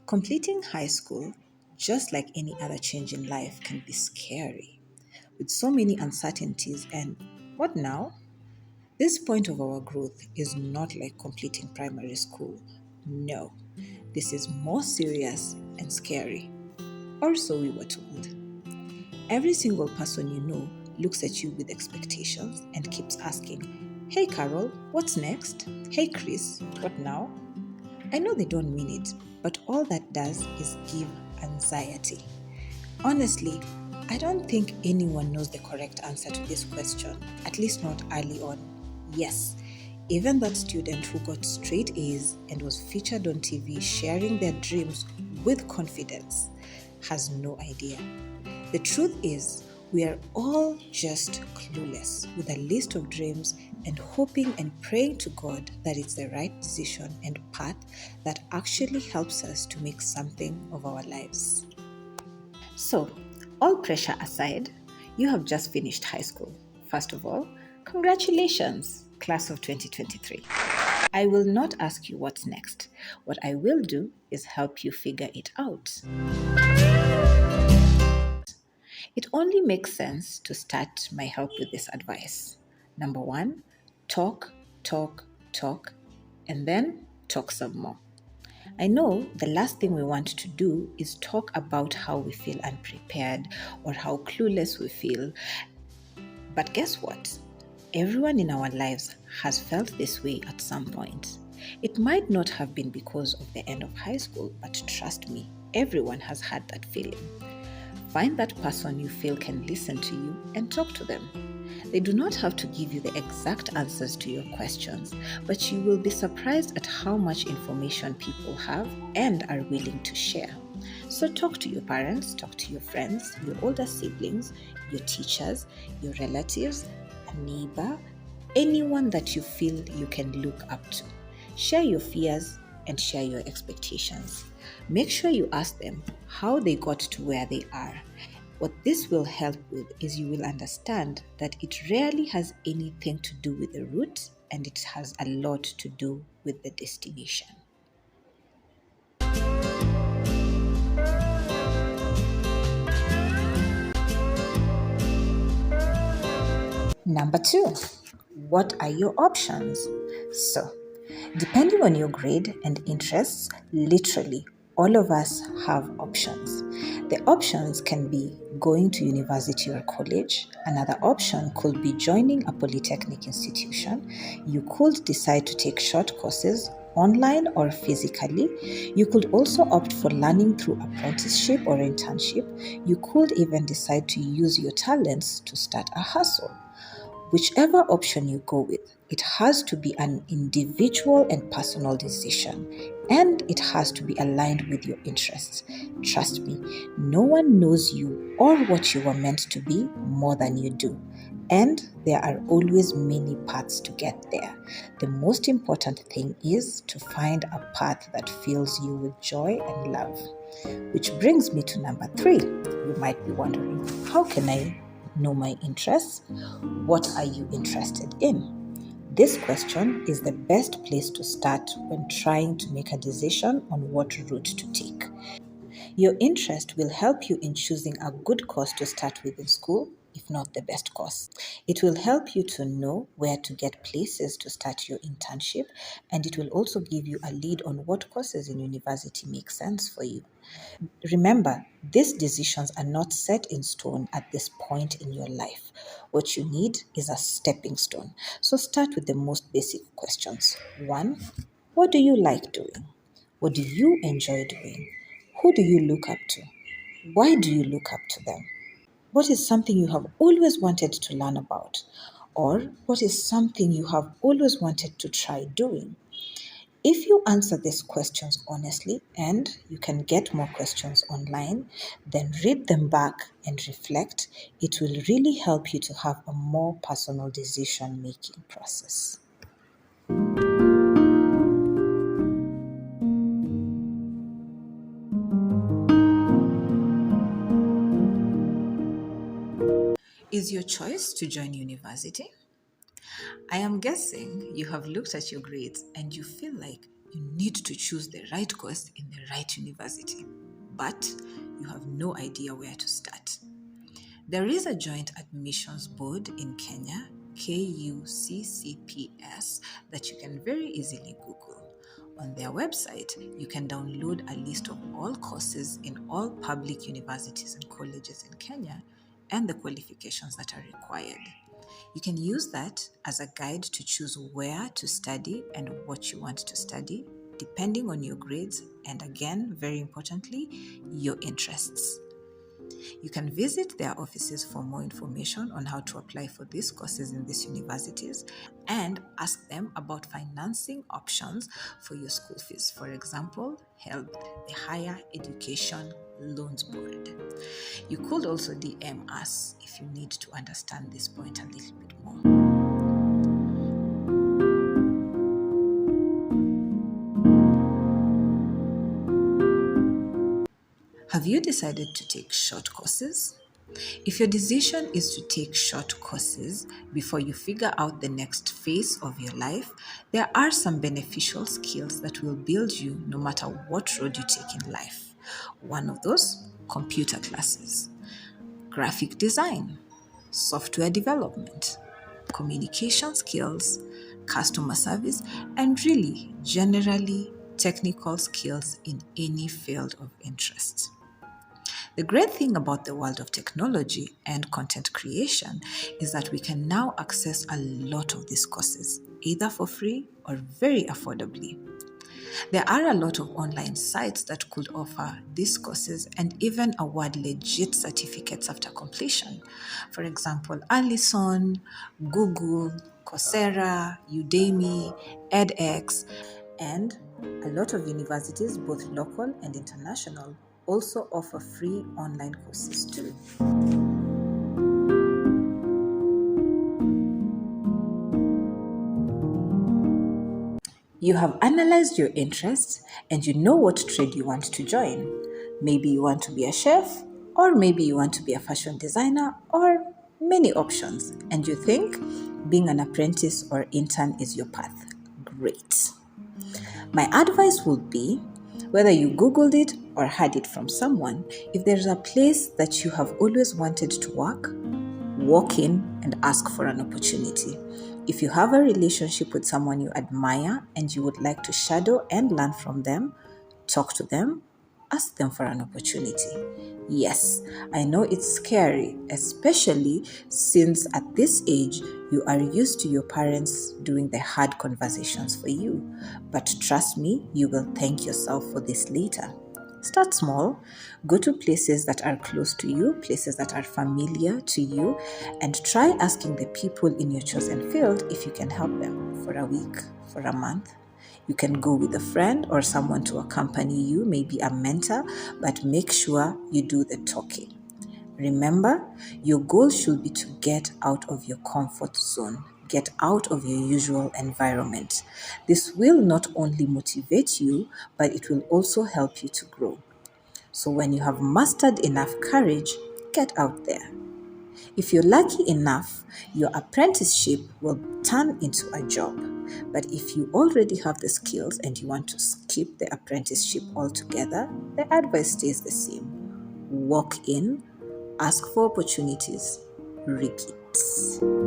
Completing high school, just like any other change in life, can be scary with so many uncertainties. And what now? This point of our growth is not like completing primary school. No, this is more serious and scary. Or so we were told. Every single person you know looks at you with expectations and keeps asking, "Hey Carol, what's next? Hey Chris, what now?" I know they don't mean it, but all that does is give anxiety. Honestly, I don't think anyone knows the correct answer to this question, at least not early on. Yes, even that student who got straight A's and was featured on TV sharing their dreams with confidence has no idea. The truth is, we are all just clueless with a list of dreams and hoping and praying to God that it's the right decision and path that actually helps us to make something of our lives. So, all pressure aside, you have just finished high school. First of all, congratulations, class of 2023. I will not ask you what's next. What I will do is help you figure it out. It only makes sense to start my help with this advice. Number one, talk, talk, talk, and then talk some more. I know the last thing we want to do is talk about how we feel unprepared or how clueless we feel. But guess what? Everyone in our lives has felt this way at some point. It might not have been because of the end of high school, but trust me, everyone has had that feeling. Find that person you feel can listen to you and talk to them. They do not have to give you the exact answers to your questions, but you will be surprised at how much information people have and are willing to share. So talk to your parents, talk to your friends, your older siblings, your teachers, your relatives, a neighbor, anyone that you feel you can look up to. Share your fears and share your expectations. Make sure you ask them how they got to where they are. What this will help with is you will understand that it rarely has anything to do with the route and it has a lot to do with the destination. Number two, what are your options? So, depending on your grade and interests, literally all of us have options. The options can be going to university or college. Another option could be joining a polytechnic institution. You could decide to take short courses online or physically. You could also opt for learning through apprenticeship or internship. You could even decide to use your talents to start a hustle. Whichever option you go with, it has to be an individual and personal decision, and it has to be aligned with your interests. Trust me, no one knows you or what you were meant to be more than you do. And there are always many paths to get there. The most important thing is to find a path that fills you with joy and love. Which brings me to number three. You might be wondering, how can I know my interests? What are you interested in? This question is the best place to start when trying to make a decision on what route to take. Your interest will help you in choosing a good course to start with in school, if not the best course. It will help you to know where to get places to start your internship, and it will also give you a lead on what courses in university make sense for you. Remember, these decisions are not set in stone at this point in your life. What you need is a stepping stone. So start with the most basic questions. One, what do you like doing? What do you enjoy doing? Who do you look up to? Why do you look up to them? What is something you have always wanted to learn about? Or what is something you have always wanted to try doing? If you answer these questions honestly, and you can get more questions online, then read them back and reflect. It will really help you to have a more personal decision making process. Is your choice to join university? I am guessing you have looked at your grades and you feel like You need to choose the right course in the right university, but you have no idea where to start. There is a joint admissions board in Kenya, KUCCPS, that you can very easily Google. On their website, you can download a list of all courses in all public universities and colleges in Kenya and the qualifications that are required. You can use that as a guide to choose where to study and what you want to study, depending on your grades and, again, very importantly, your interests. You can visit their offices for more information on how to apply for these courses in these universities and ask them about financing options for your school fees. For example, HELB, the Higher Education Loans Board. You could also DM us if you need to understand this point a little bit more. Have you decided to take short courses? If your decision is to take short courses before you figure out the next phase of your life, there are some beneficial skills that will build you no matter what road you take in life. One of those, computer classes, graphic design, software development, communication skills, customer service, and really, generally, technical skills in any field of interest. The great thing about the world of technology and content creation is that we can now access a lot of these courses, either for free or very affordably. There are a lot of online sites that could offer these courses and even award legit certificates after completion. For example, Allison, Google, Coursera, Udemy, edX, and a lot of universities, both local and international, also offer free online courses too. You have analyzed your interests and you know what trade you want to join. Maybe you want to be a chef, or maybe you want to be a fashion designer, or many options. And you think being an apprentice or intern is your path. Great. My advice would be, whether you Googled it or heard it from someone, if there's a place that you have always wanted to work, walk in and ask for an opportunity. If you have a relationship with someone you admire and you would like to shadow and learn from them, talk to them, ask them for an opportunity. Yes, I know it's scary, especially since at this age you are used to your parents doing the hard conversations for you. But trust me, you will thank yourself for this later. Start small, go to places that are close to you, places that are familiar to you, and try asking the people in your chosen field if you can help them for a week, for a month. You can go with a friend or someone to accompany you, maybe a mentor, but make sure you do the talking. Remember, your goal should be to get out of your comfort zone. Get out of your usual environment. This will not only motivate you, but it will also help you to grow. So when you have mustered enough courage, get out there. If you're lucky enough, your apprenticeship will turn into a job. But if you already have the skills and you want to skip the apprenticeship altogether, the advice stays the same. Walk in, ask for opportunities, rig it.